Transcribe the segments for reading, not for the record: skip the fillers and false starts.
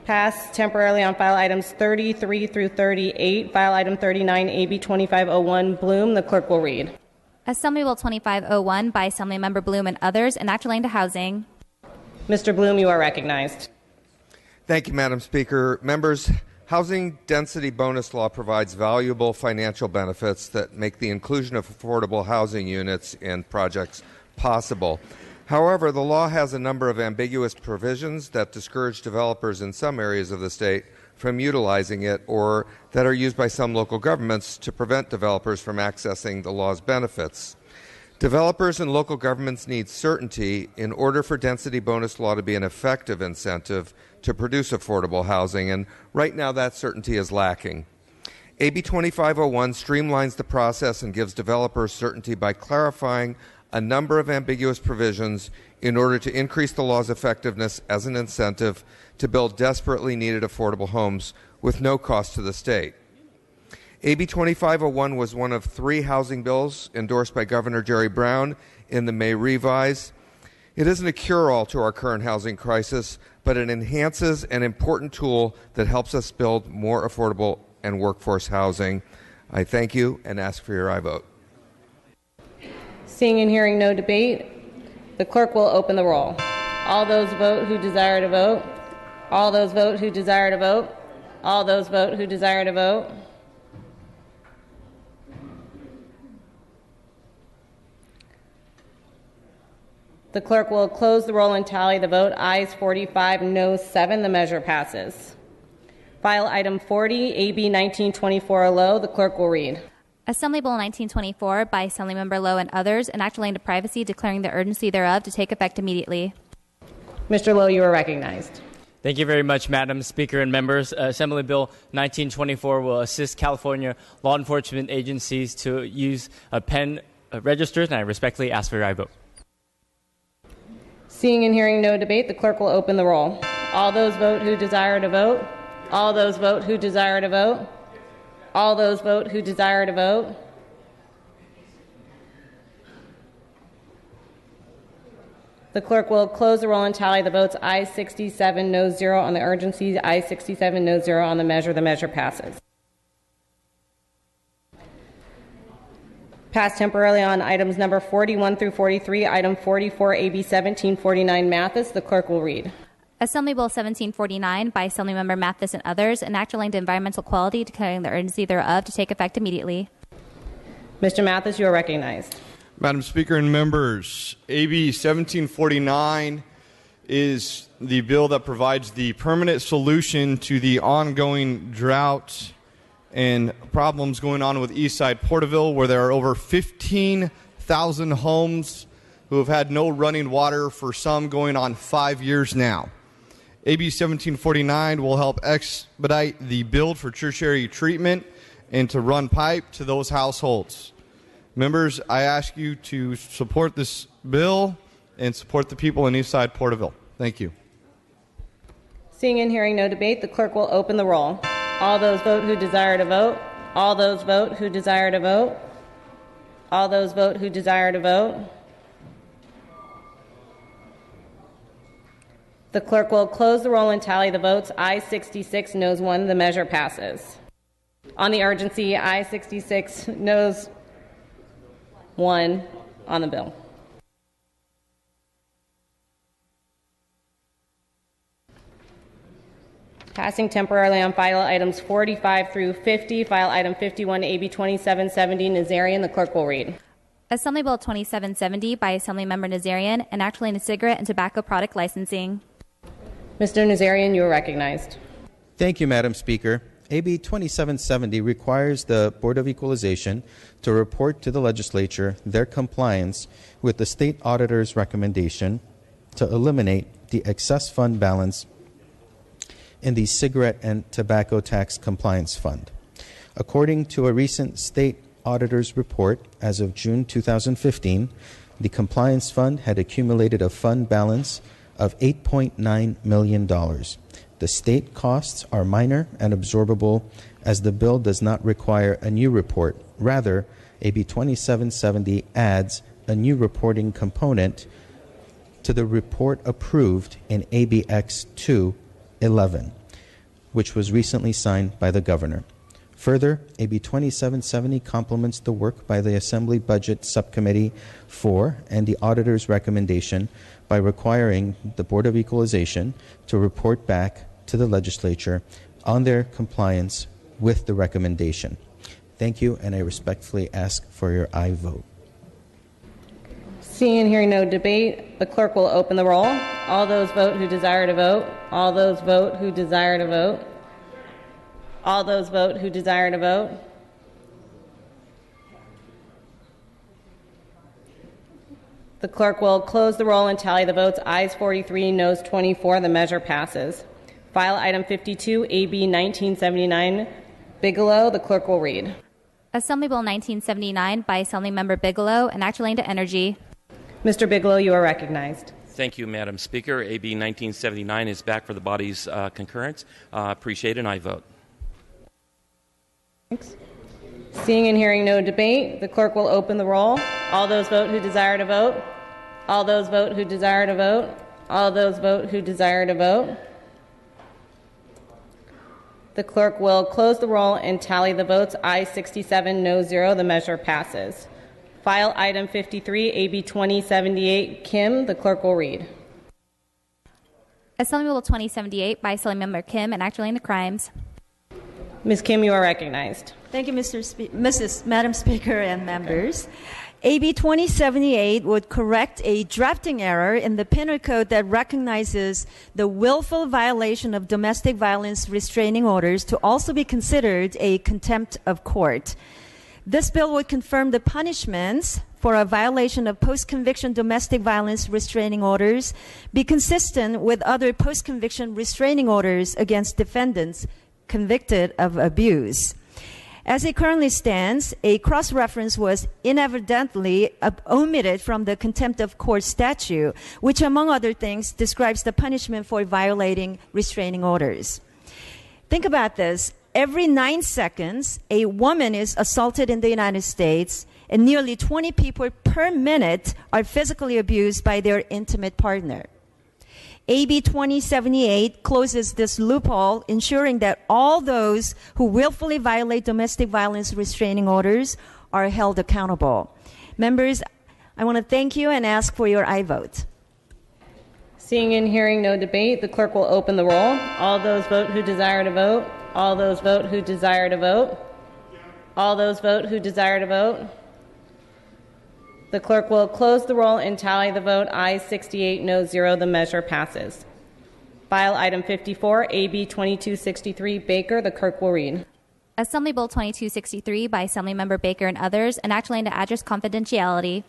Pass temporarily on file items 33 through 38. File item 39, AB 2501, Bloom. The clerk will read. Assembly Bill 2501 by Assemblymember Bloom and others, enact relating to housing. Mr. Bloom, you are recognized. Thank you, Madam Speaker. Members, housing density bonus law provides valuable financial benefits that make the inclusion of affordable housing units in projects possible. However, the law has a number of ambiguous provisions that discourage developers in some areas of the state from utilizing it, or that are used by some local governments to prevent developers from accessing the law's benefits. Developers and local governments need certainty in order for density bonus law to be an effective incentive to produce affordable housing, and right now that certainty is lacking. AB 2501 streamlines the process and gives developers certainty by clarifying a number of ambiguous provisions in order to increase the law's effectiveness as an incentive to build desperately needed affordable homes with no cost to the state. AB 2501 was one of 3 housing bills endorsed by Governor Jerry Brown in the May revise. It isn't a cure-all to our current housing crisis, but it enhances an important tool that helps us build more affordable and workforce housing. I thank you and ask for your aye vote. Seeing and hearing no debate, the clerk will open the roll. All those vote who desire to vote. All those vote who desire to vote. All those vote who desire to vote. The clerk will close the roll and tally the vote. Ayes 45, noes 7. The measure passes. File item 40, AB 1924 Low. The clerk will read. Assembly Bill 1924 by Assemblymember Lowe and others, enact relating to privacy, declaring the urgency thereof to take effect immediately. Mr. Lowe, you are recognized. Thank you very much, Madam Speaker and members. Assembly Bill 1924 will assist California law enforcement agencies to use pen registers, and I respectfully ask for your aye vote. Seeing and hearing no debate, the clerk will open the roll. All those vote who desire to vote. All those vote who desire to vote. All those vote who desire to vote. The clerk will close the roll and tally the votes. Ayes 67, noes 0 on the urgency. Ayes 67, noes 0 on the measure. The measure passes. Pass temporarily on items number 41 through 43. Item 44, AB 1749 Mathis. The clerk will read. Assembly Bill 1749 by Assemblymember Mathis and others, enact relating to environmental quality, declaring the urgency thereof to take effect immediately. Mr. Mathis, you are recognized. Madam Speaker and members, AB 1749 is the bill that provides the permanent solution to the ongoing drought and problems going on with Eastside Porterville, where there are over 15,000 homes who have had no running water for some going on 5 years now. AB 1749 will help expedite the build for tertiary treatment and to run pipe to those households. Members, I ask you to support this bill and support the people in Eastside Porterville. Thank you. Seeing and hearing no debate, the clerk will open the roll. All those vote who desire to vote. All those vote who desire to vote. All those vote who desire to vote. The clerk will close the roll and tally the votes. Ayes 66, noes 1. The measure passes. On the urgency, ayes 66, noes 1 on the bill. Passing temporarily on file items 45 through 50. File item 51, AB 2770 Nazarian. The clerk will read. Assembly Bill 2770 by Assemblymember Nazarian, enact relating to cigarette and tobacco product licensing. Mr. Nazarian, you are recognized. Thank you, Madam Speaker. AB 2770 requires the Board of Equalization to report to the legislature their compliance with the state auditor's recommendation to eliminate the excess fund balance in the Cigarette and Tobacco Tax Compliance Fund. According to a recent state auditor's report, as of June 2015, the Compliance Fund had accumulated a fund balance of $8.9 million. The state costs are minor and absorbable, as the bill does not require a new report. Rather, AB 2770 adds a new reporting component to the report approved in ABX 211. which was recently signed by the governor. Further, AB 2770 complements the work by the Assembly Budget Subcommittee 4 and the auditor's recommendation by requiring the Board of Equalization to report back to the legislature on their compliance with the recommendation. Thank you, and I respectfully ask for your aye vote. Seeing and hearing no debate, the clerk will open the roll. All those vote who desire to vote. All those vote who desire to vote. All those vote who desire to vote. The clerk will close the roll and tally the votes. Ayes 43, noes 24. The measure passes. File item 52, AB 1979, Bigelow. The clerk will read. Assembly Bill 1979 by Assemblymember Bigelow, enact relating to energy. Mr. Bigelow, you are recognized. Thank you, Madam Speaker. AB 1979 is back for the body's concurrence. Appreciate it, and I vote. Thanks. Seeing and hearing no debate, the clerk will open the roll. All those vote who desire to vote. All those vote who desire to vote. All those vote who desire to vote. The clerk will close the roll and tally the votes. Ayes 67, no 0. The measure passes. File item 53, AB 2078, Kim. The clerk will read. Assembly Bill 2078 by Assemblymember Kim, enact relating to crimes. Ms. Kim, you are recognized. Thank you, Madam Speaker and members. AB 2078 would correct a drafting error in the penal code that recognizes the willful violation of domestic violence restraining orders to also be considered a contempt of court. This bill would confirm the punishments for a violation of post-conviction domestic violence restraining orders be consistent with other post-conviction restraining orders against defendants convicted of abuse. As it currently stands, a cross-reference was inadvertently omitted from the contempt of court statute, which, among other things, describes the punishment for violating restraining orders. Think about this. Every 9 seconds, a woman is assaulted in the United States, and nearly 20 people per minute are physically abused by their intimate partner. AB 2078 closes this loophole, ensuring that all those who willfully violate domestic violence restraining orders are held accountable. Members, I want to thank you and ask for your aye vote. Seeing and hearing no debate, the clerk will open the roll. All those vote who desire to vote. All those vote who desire to vote. All those vote who desire to vote. The clerk will close the roll and tally the vote. Ayes 68, no 0. The measure passes. File item 54, AB 2263, Baker. The clerk will read. Assembly Bill 2263 by Assemblymember Baker and others, enact relating to address confidentiality.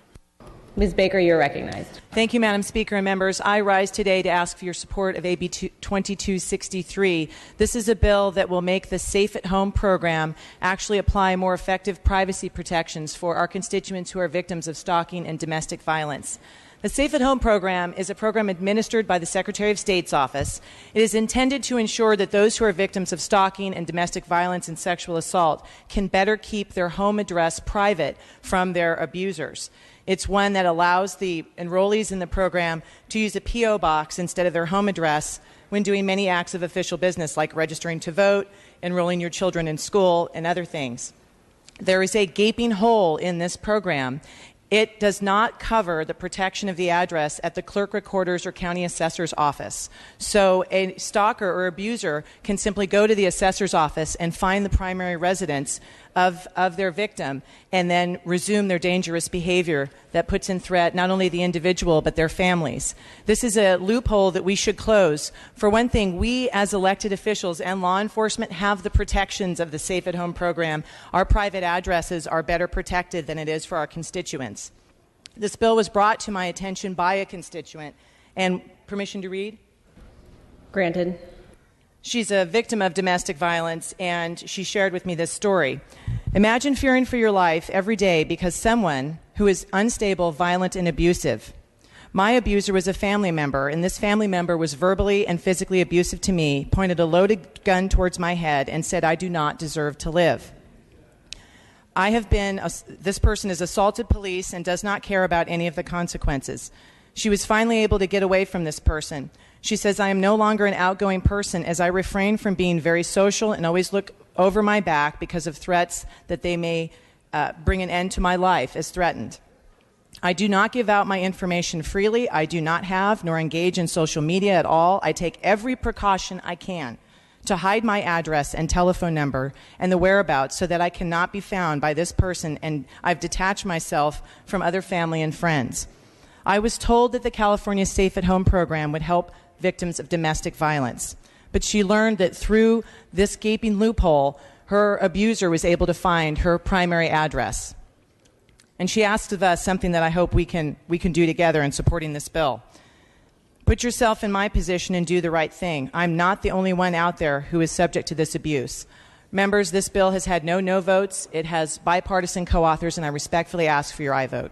Ms. Baker, you're recognized. Thank you, Madam Speaker and members. I rise today to ask for your support of AB 2263. This is a bill that will make the Safe at Home program actually apply more effective privacy protections for our constituents who are victims of stalking and domestic violence. The Safe at Home program is a program administered by the Secretary of State's office. It is intended to ensure that those who are victims of stalking and domestic violence and sexual assault can better keep their home address private from their abusers. It's one that allows the enrollees in the program to use a P.O. box instead of their home address when doing many acts of official business like registering to vote, enrolling your children in school, and other things. There is a gaping hole in this program. It does not cover the protection of the address at the clerk recorder's or county assessor's office. So a stalker or abuser can simply go to the assessor's office and find the primary residence of their victim and then resume their dangerous behavior that puts in threat not only the individual but their families. This is a loophole that we should close. For one thing, we as elected officials and law enforcement have the protections of the Safe at Home program. Our private addresses are better protected than it is for our constituents. This bill was brought to my attention by a constituent. And permission to read? Granted. She's a victim of domestic violence, and she shared with me this story. Imagine fearing for your life every day because someone who is unstable, violent, and abusive. My abuser was a family member, and this family member was verbally and physically abusive to me, pointed a loaded gun towards my head, and said, "I do not deserve to live." This person has assaulted police and does not care about any of the consequences. She was finally able to get away from this person. She says, I am no longer an outgoing person as I refrain from being very social and always look over my back because of threats that they may bring an end to my life as threatened. I do not give out my information freely. I do not have nor engage in social media at all. I take every precaution I can to hide my address and telephone number and the whereabouts so that I cannot be found by this person, and I've detached myself from other family and friends. I was told that the California Safe at Home program would help victims of domestic violence, but she learned that through this gaping loophole, her abuser was able to find her primary address. And she asked of us something that I hope we can do together in supporting this bill. Put yourself in my position and do the right thing. I'm not the only one out there who is subject to this abuse. Members, this bill has had no votes. It has bipartisan co-authors, and I respectfully ask for your aye vote.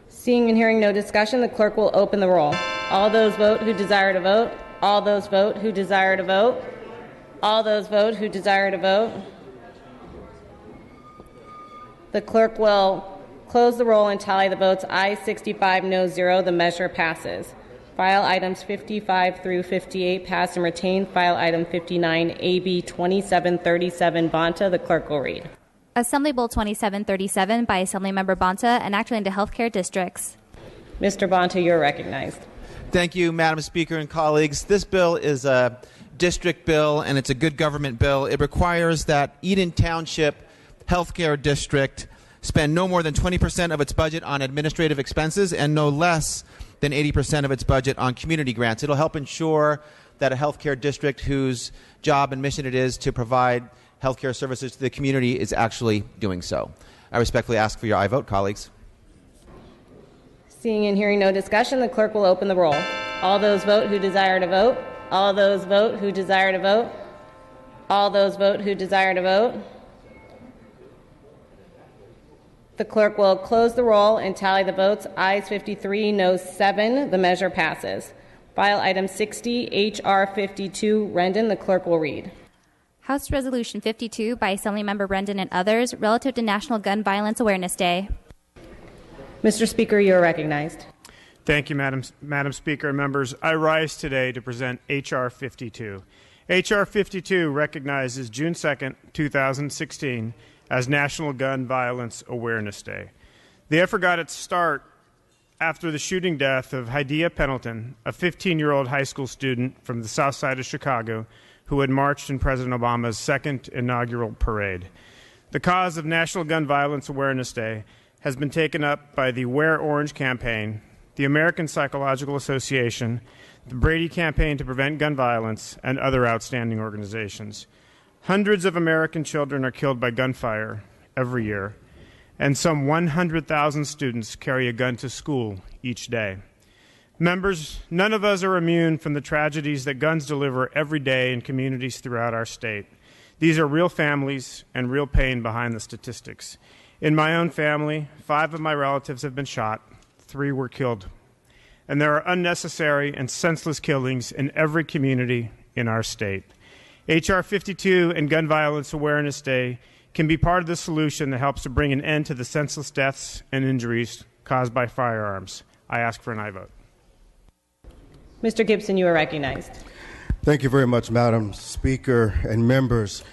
Seeing and hearing no discussion, the clerk will open the roll. All those vote who desire to vote. All those vote who desire to vote. All those vote who desire to vote. The clerk will close the roll and tally the votes. Ayes 65, no 0. The measure passes. File items 55 through 58 pass and retain. File item 59, AB 2737, Bonta. The clerk will read. Assembly Bill 2737 by Assemblymember Bonta, enacted into healthcare districts. Mr. Bonta, you're recognized. Thank you, Madam Speaker and colleagues. This bill is a district bill, and it's a good government bill. It requires that Eden Township Healthcare District spend no more than 20% of its budget on administrative expenses and no less than 80% of its budget on community grants. It'll help ensure that a healthcare district whose job and mission it is to provide healthcare services to the community is actually doing so. I respectfully ask for your aye vote, colleagues. Seeing and hearing no discussion, the clerk will open the roll. All those vote who desire to vote. All those vote who desire to vote. All those vote who desire to vote. The clerk will close the roll and tally the votes. Ayes 53, no 7. The measure passes. File item 60, H.R. 52, Rendon. The clerk will read. House Resolution 52 by Assemblymember Rendon and others, relative to National Gun Violence Awareness Day. Mr. Speaker, you are recognized. Thank you, Madam Speaker and members. I rise today to present H.R. 52. H.R. 52 recognizes June 2nd, 2016 as National Gun Violence Awareness Day. The effort got its start after the shooting death of Hadiya Pendleton, a 15-year-old high school student from the south side of Chicago who had marched in President Obama's second inaugural parade. The cause of National Gun Violence Awareness Day has been taken up by the Wear Orange campaign, the American Psychological Association, the Brady Campaign to Prevent Gun Violence, and other outstanding organizations. Hundreds of American children are killed by gunfire every year, and some 100,000 students carry a gun to school each day. Members, none of us are immune from the tragedies that guns deliver every day in communities throughout our state. These are real families and real pain behind the statistics. In my own family, 5 of my relatives have been shot, 3 were killed. And there are unnecessary and senseless killings in every community in our state. H.R. 52 and Gun Violence Awareness Day can be part of the solution that helps to bring an end to the senseless deaths and injuries caused by firearms. I ask for an aye vote. Mr. Gibson, you are recognized. Thank you very much, Madam Speaker and members.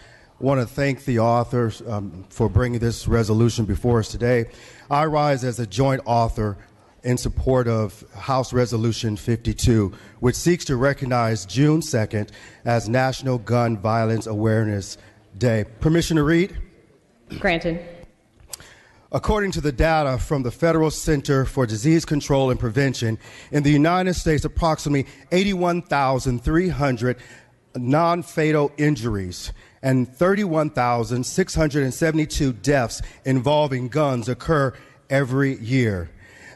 I want to thank the authors for bringing this resolution before us today. I rise as a joint author in support of House Resolution 52, which seeks to recognize June 2nd as National Gun Violence Awareness Day. Permission to read? Granted. According to the data from the Federal Center for Disease Control and Prevention, in the United States, approximately 81,300 non-fatal injuries and 31,672 deaths involving guns occur every year.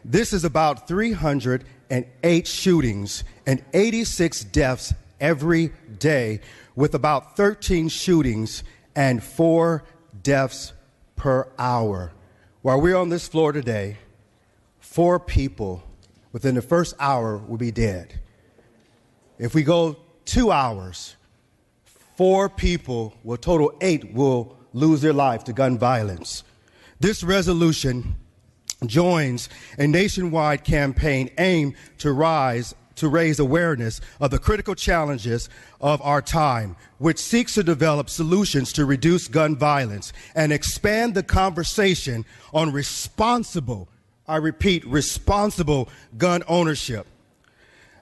This is about 308 shootings and 86 deaths every day, with about 13 shootings and 4 deaths per hour. While we're on this floor today, 4 people within the first hour will be dead. If we go 2 hours, 4 people, well, total 8 will lose their life to gun violence. This resolution joins a nationwide campaign aimed to raise awareness of the critical challenges of our time, which seeks to develop solutions to reduce gun violence and expand the conversation on responsible, I repeat, responsible gun ownership.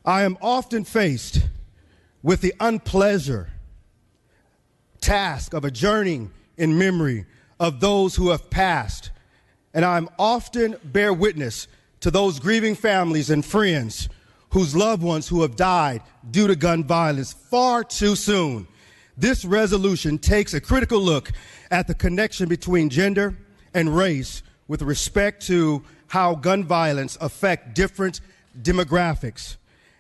I am often faced with the unpleasant task of adjourning in memory of those who have passed, and I often bear witness to those grieving families and friends whose loved ones who have died due to gun violence far too soon. This resolution takes a critical look at the connection between gender and race with respect to how gun violence affect different demographics,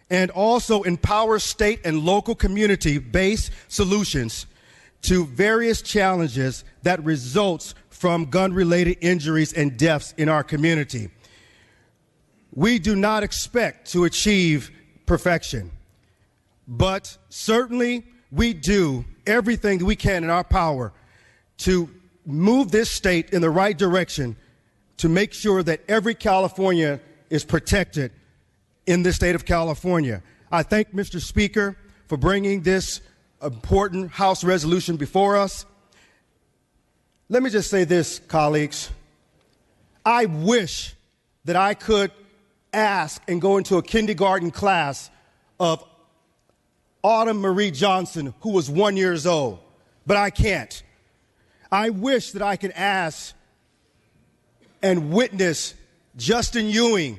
and also empower state and local community-based solutions to various challenges that results from gun-related injuries and deaths in our community. We do not expect to achieve perfection, but certainly we do everything that we can in our power to move this state in the right direction to make sure that every Californian is protected in the state of California. I thank Mr. Speaker for bringing this important House resolution before us. Let me just say this, colleagues. I wish that I could ask and go into a kindergarten class of Autumn Marie Johnson, who was 1 year old, but I can't. I wish that I could ask and witness Justin Ewing,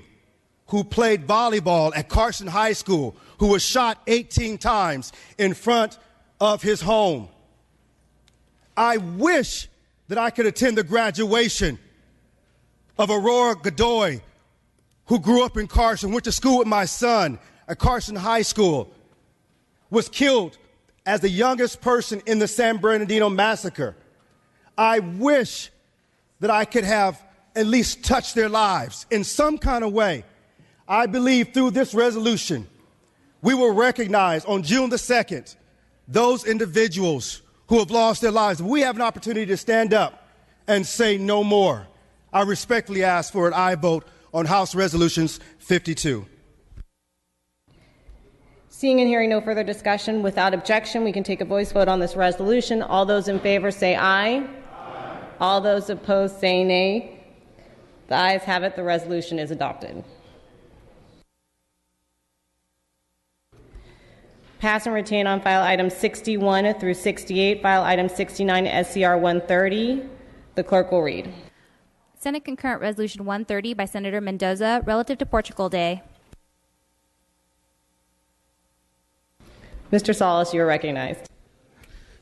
who played volleyball at Carson High School, who was shot 18 times in front of his home. I wish that I could attend the graduation of Aurora Godoy, who grew up in Carson, went to school with my son at Carson High School, was killed as the youngest person in the San Bernardino massacre. I wish that I could have at least touched their lives in some kind of way. I believe through this resolution, we will recognize on June the 2nd those individuals who have lost their lives. We have an opportunity to stand up and say no more. I respectfully ask for an aye vote on House Resolutions 52. Seeing and hearing no further discussion, without objection, we can take a voice vote on this resolution. All those in favor say aye. Aye. All those opposed say nay. The ayes have it. The resolution is adopted. Pass and retain on file items 61 through 68, file item 69 SCR 130. The clerk will read. Senate Concurrent Resolution 130 by Senator Mendoza relative to Portugal Day. Mr. Salas, you are recognized.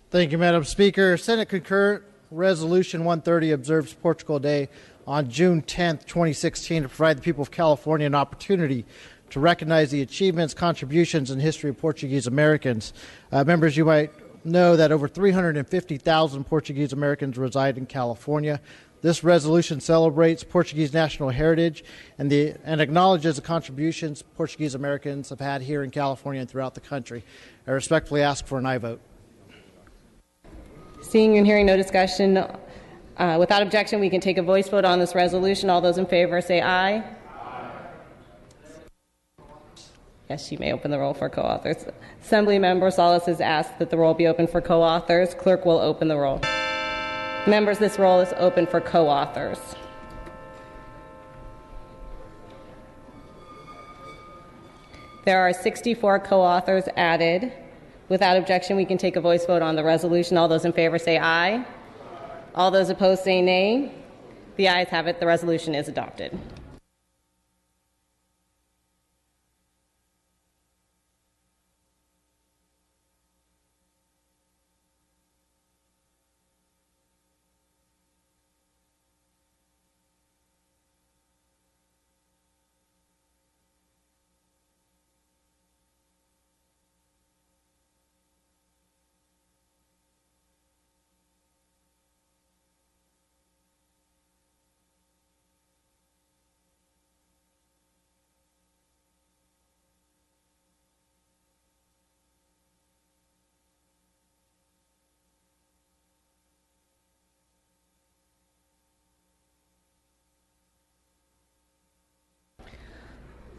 Thank you, Madam Speaker. Senate Concurrent Resolution 130 observes Portugal Day on June 10, 2016, to provide the people of California an opportunity to recognize the achievements, contributions, and history of Portuguese Americans. Members, you might know that over 350,000 Portuguese Americans reside in California. This resolution celebrates Portuguese national heritage and acknowledges the contributions Portuguese Americans have had here in California and throughout the country. I respectfully ask for an aye vote. Seeing and hearing no discussion, without objection, we can take a voice vote on this resolution. All those in favor say aye. Aye. Yes, you may open the roll for co-authors. Assemblymember Salas has asked that the roll be open for co-authors. Clerk will open the roll. Members, this roll is open for co-authors. There are 64 co-authors added. Without objection, we can take a voice vote on the resolution. All those in favor say aye. All those opposed say nay. The ayes have it. The resolution is adopted.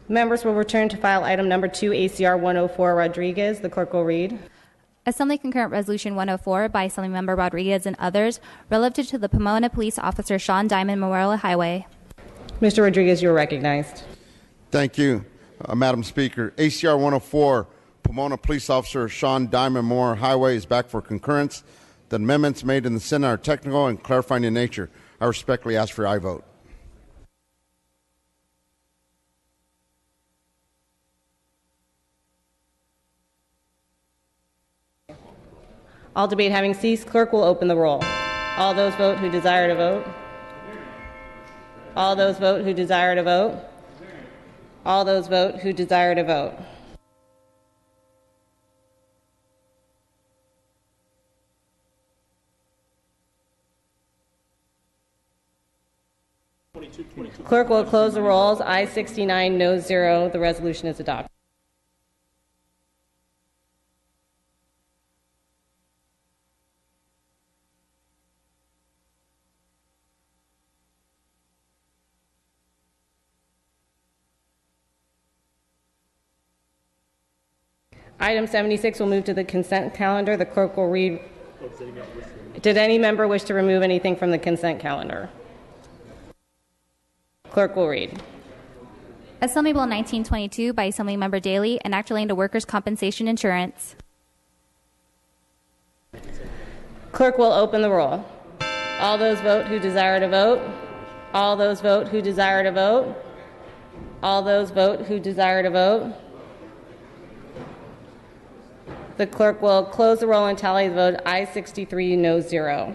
Members will return to file item number 2, ACR 104, Rodriguez. The clerk will read. Assembly Concurrent Resolution 104 by Assemblymember Rodriguez and others relative to the Pomona Police Officer Sean Diamond Memorial Highway. Mr. Rodriguez, you are recognized. Thank you, Madam Speaker. ACR 104, Pomona Police Officer Sean Diamond Memorial Highway is back for concurrence. The amendments made in the Senate are technical and clarifying in nature. I respectfully ask for your aye vote. All debate having ceased, clerk will open the roll. All those vote who desire to vote. All those vote who desire to vote. All those vote who desire to vote. Clerk will close the rolls. Ayes 69, noes 0. The resolution is adopted. Item 76 will move to the consent calendar. The clerk will read. Did any member wish to remove anything from the consent calendar? Clerk will read. Assembly Bill 1922 by Assemblymember Daley, an act relating to workers' compensation insurance. Clerk will open the roll. All those vote who desire to vote. All those vote who desire to vote. All those vote who desire to vote. The clerk will close the roll and tally the vote. Ayes 63, noes 0.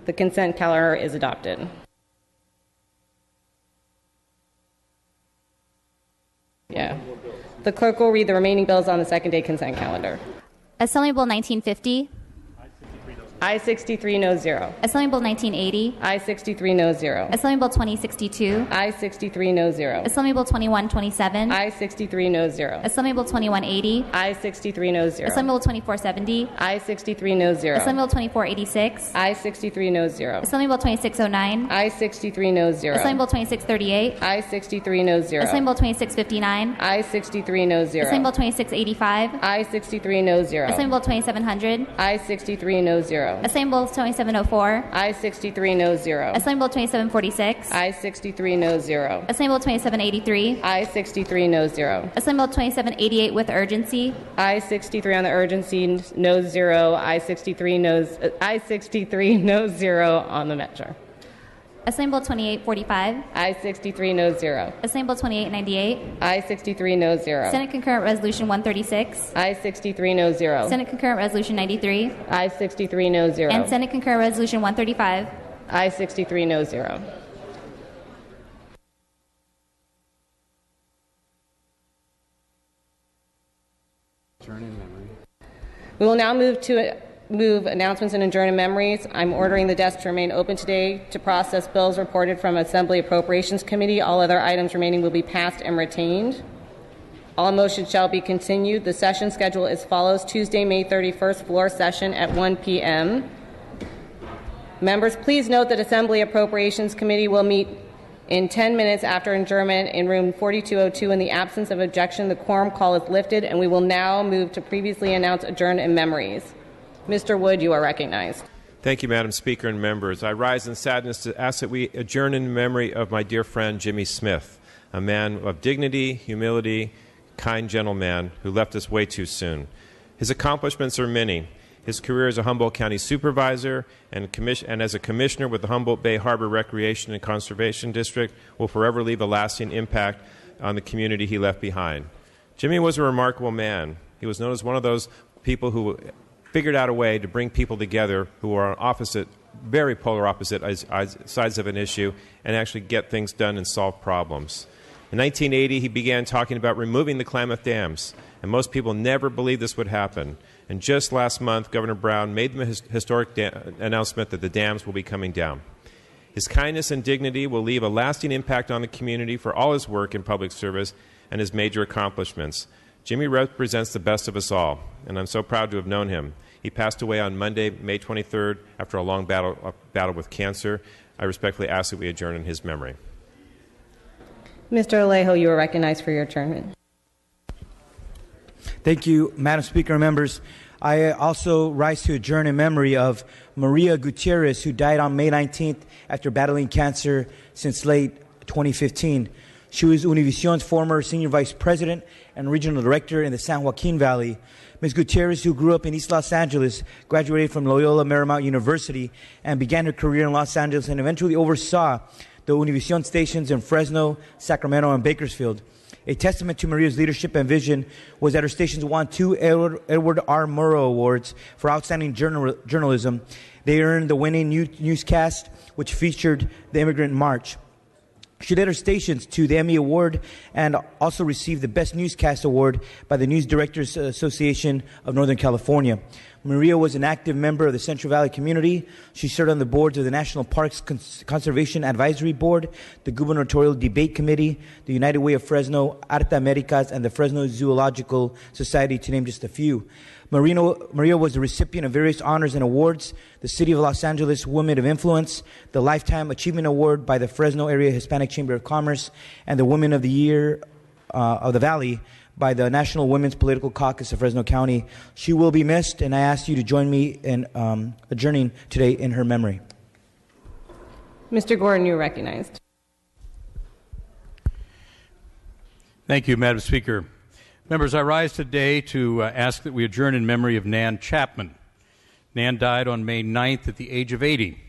The consent calendar is adopted. Yeah. The clerk will read the remaining bills on the second day consent calendar. Assembly Bill 1950. Ayes 63, noes 0. Assembly Bill 1980. Ayes 63, noes 0. Assembly Bill 2062. Ayes 63, noes 0. Assembly Bill 2127. Ayes 63, noes 0. Assembly Bill 2180. Ayes 63, noes 0. Assembly Bill 2470. Ayes 63, noes 0. Assembly Bill 2486. Ayes 63, noes 0. Assembly Bill 2609. Ayes 63, noes 0. Assembly Bill 2638. Ayes 63, noes 0. Assembly Bill 2659. Ayes 63, noes 0. Assembly Bill 2685. Ayes 63, noes 0. Assembly Bill 2700. Ayes 63, noes 0. Assembly Bill 2704. Ayes 63, noes 0. Assembly Bill 2746. Ayes 63, noes 0. Assembly Bill 2783. Ayes 63, noes 0. Assembly Bill 2788 with urgency. Ayes 63 on the urgency, noes 0. Ayes 63, noes 0 on the measure. Assembly Bill 2845. Ayes 63, noes 0. Assembly Bill 2898. Ayes 63, noes 0. Senate Concurrent Resolution 136. Ayes 63, noes 0. Senate Concurrent Resolution 93. Ayes 63, noes 0. And Senate Concurrent Resolution 135. Ayes 63, noes 0. We will now move announcements and adjourn in memories. I'm ordering the desk to remain open today to process bills reported from Assembly Appropriations Committee. All other items remaining will be passed and retained. All motions shall be continued. The session schedule is follows: Tuesday, May 31st, floor session at 1 p.m. Members, please note that Assembly Appropriations Committee will meet in 10 minutes after adjournment in room 4202. In the absence of objection, the quorum call is lifted, and we will now move to previously announced adjourn in memories. Mr. Wood, you are recognized. Thank you, Madam Speaker and members. I rise in sadness to ask that we adjourn in memory of my dear friend Jimmy Smith, a man of dignity, humility, kind, gentle man who left us way too soon. His accomplishments are many. His career as a Humboldt County supervisor and as a commissioner with the Humboldt Bay Harbor Recreation and Conservation District will forever leave a lasting impact on the community he left behind. Jimmy was a remarkable man. He was known as one of those people who figured out a way to bring people together who are on opposite, very polar opposite sides of an issue and actually get things done and solve problems. In 1980, he began talking about removing the Klamath dams, and most people never believed this would happen. And just last month, Governor Brown made the historic announcement that the dams will be coming down. His kindness and dignity will leave a lasting impact on the community for all his work in public service and his major accomplishments. Jimmy represents the best of us all, and I'm so proud to have known him. He passed away on Monday, May 23rd, after a long battle with cancer. I respectfully ask that we adjourn in his memory. Mr. Alejo, you are recognized for your adjournment. Thank you, Madam Speaker and members. I also rise to adjourn in memory of Maria Gutierrez, who died on May 19th after battling cancer since late 2015. She was Univision's former senior vice president and regional director in the San Joaquin Valley. Ms. Gutierrez, who grew up in East Los Angeles, graduated from Loyola Marymount University and began her career in Los Angeles and eventually oversaw the Univision stations in Fresno, Sacramento, and Bakersfield. A testament to Maria's leadership and vision was that her stations won 2 Edward R. Murrow Awards for outstanding journalism. They earned the winning newscast, which featured the Immigrant March. She led her stations to the Emmy Award and also received the Best Newscast Award by the News Directors Association of Northern California. Maria was an active member of the Central Valley community. She served on the boards of the National Parks Conservation Advisory Board, the Gubernatorial Debate Committee, the United Way of Fresno, Arta Americas, and the Fresno Zoological Society, to name just a few. Maria was the recipient of various honors and awards: the City of Los Angeles Women of Influence, the Lifetime Achievement Award by the Fresno Area Hispanic Chamber of Commerce, and the Women of the Year of the Valley by the National Women's Political Caucus of Fresno County. She will be missed, and I ask you to join me in adjourning today in her memory. Mr. Gordon, you're recognized. Thank you, Madam Speaker. Members, I rise today to ask that we adjourn in memory of Nan Chapman. Nan died on May 9th at the age of 80.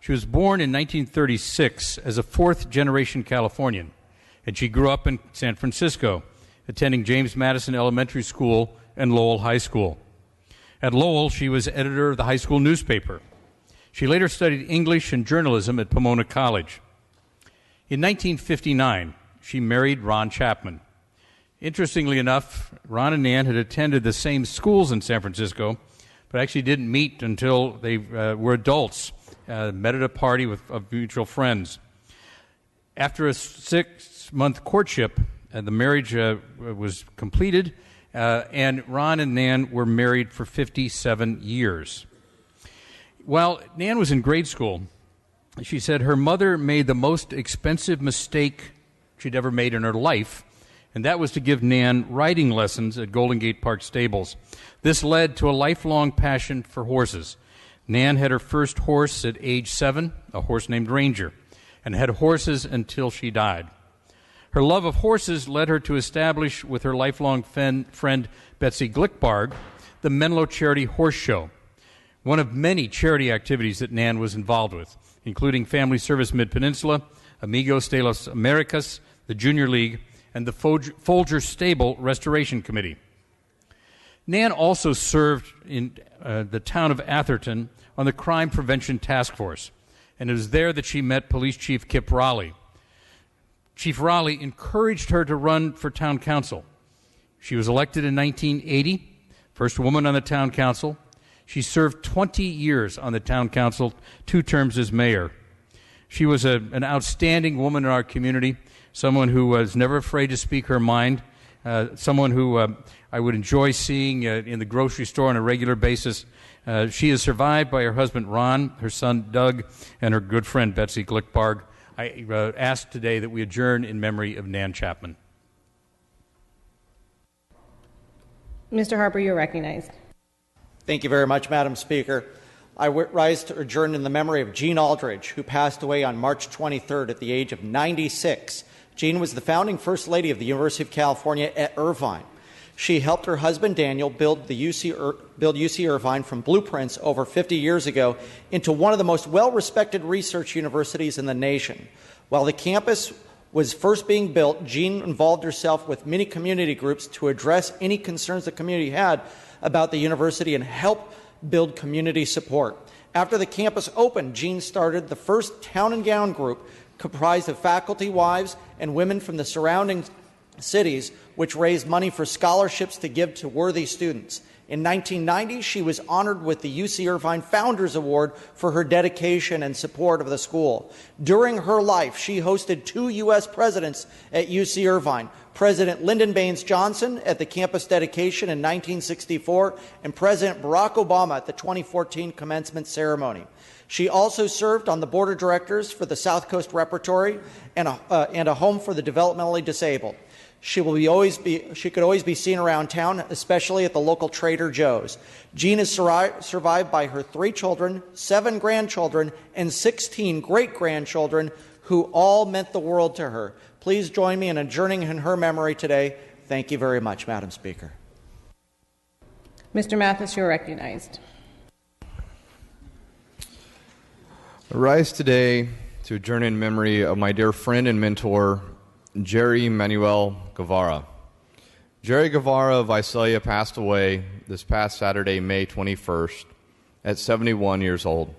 She was born in 1936 as a fourth-generation Californian, and she grew up in San Francisco, attending James Madison Elementary School and Lowell High School. At Lowell, she was editor of the high school newspaper. She later studied English and journalism at Pomona College. In 1959, she married Ron Chapman. Interestingly enough, Ron and Nan had attended the same schools in San Francisco, but actually didn't meet until they were adults, met at a party of mutual friends. After a 6-month courtship, the marriage was completed, and Ron and Nan were married for 57 years. While Nan was in grade school, she said her mother made the most expensive mistake she'd ever made in her life, and that was to give Nan riding lessons at Golden Gate Park Stables. This led to a lifelong passion for horses. Nan had her first horse at age 7, a horse named Ranger, and had horses until she died. Her love of horses led her to establish with her lifelong friend Betsy Glickbarg the Menlo Charity Horse Show, one of many charity activities that Nan was involved with, including Family Service Mid-Peninsula, Amigos de las Americas, the Junior League, and the Folger Stable Restoration Committee. Nan also served in the town of Atherton on the Crime Prevention Task Force, and it was there that she met Police Chief Kip Raleigh. Chief Raleigh encouraged her to run for town council. She was elected in 1980, first woman on the town council. She served 20 years on the town council, 2 terms as mayor. She was an outstanding woman in our community, someone who was never afraid to speak her mind, someone who I would enjoy seeing in the grocery store on a regular basis. She is survived by her husband Ron, her son Doug, and her good friend Betsy Glickbarg. I ask today that we adjourn in memory of Nan Chapman. Mr. Harper, you're recognized. Thank you very much, Madam Speaker. I rise to adjourn in the memory of Jean Aldridge, who passed away on March 23rd at the age of 96. Jean was the founding First Lady of the University of California at Irvine. She helped her husband Daniel build UC Irvine from blueprints over 50 years ago into one of the most well-respected research universities in the nation. While the campus was first being built, Jean involved herself with many community groups to address any concerns the community had about the university and help build community support. After the campus opened, Jean started the first Town and Gown group comprised of faculty wives and women from the surrounding cities, which raised money for scholarships to give to worthy students. In 1990, she was honored with the UC Irvine Founders Award for her dedication and support of the school. During her life, she hosted 2 U.S. presidents at UC Irvine, President Lyndon Baines Johnson at the campus dedication in 1964, and President Barack Obama at the 2014 commencement ceremony. She also served on the board of directors for the South Coast Repertory and a home for the developmentally disabled. She could always be seen around town, especially at the local Trader Joe's. Jean is survived by her 3 children, 7 grandchildren, and 16 great-grandchildren who all meant the world to her. Please join me in adjourning in her memory today. Thank you very much, Madam Speaker. Mr. Mathis, you are recognized. I rise today to adjourn in memory of my dear friend and mentor, Jerry Manuel Guevara. Jerry Guevara of Visalia passed away this past Saturday, May 21st, at 71 years old.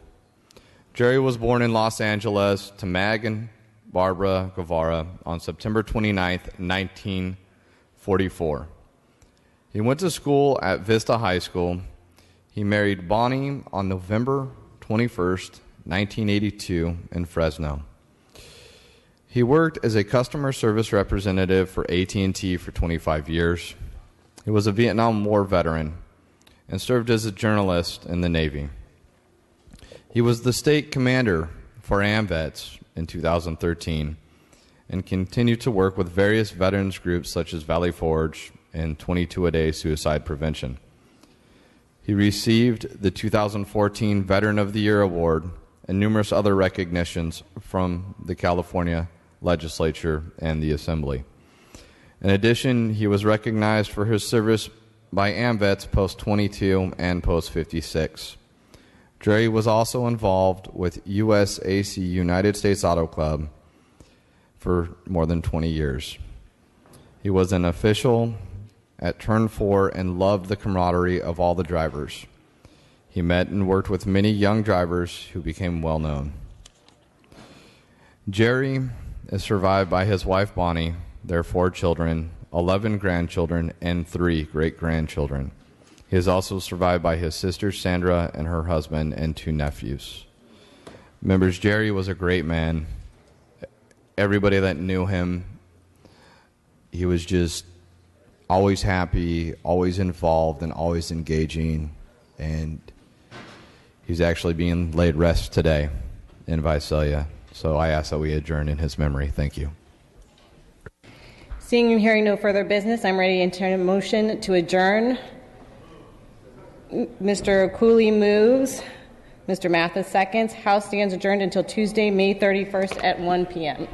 Jerry was born in Los Angeles to Mag and Barbara Guevara on September 29, 1944. He went to school at Vista High School. He married Bonnie on November 21st, 1982 in Fresno. He worked as a customer service representative for AT&T for 25 years. He was a Vietnam War veteran and served as a journalist in the Navy. He was the state commander for AMVETS in 2013 and continued to work with various veterans groups such as Valley Forge and 22-a-day suicide prevention. He received the 2014 Veteran of the Year Award and numerous other recognitions from the California Legislature and the Assembly. In addition, he was recognized for his service by AMVETS Post 22 and Post 56. Jerry was also involved with USAC United States Auto Club for more than 20 years. He was an official at Turn 4 and loved the camaraderie of all the drivers. He met and worked with many young drivers who became well known. Jerry is survived by his wife Bonnie, their 4 children, 11 grandchildren, and 3 great-grandchildren. He is also survived by his sister Sandra and her husband and 2 nephews. Members, Jerry was a great man. Everybody that knew him, he was just always happy, always involved, and always engaging. And he's actually being laid rest today in Visalia. So I ask that we adjourn in his memory. Thank you. Seeing and hearing no further business, I'm ready to enter a motion to adjourn. Mr. Cooley moves. Mr. Mathis seconds. House stands adjourned until Tuesday, May 31st at 1 p.m.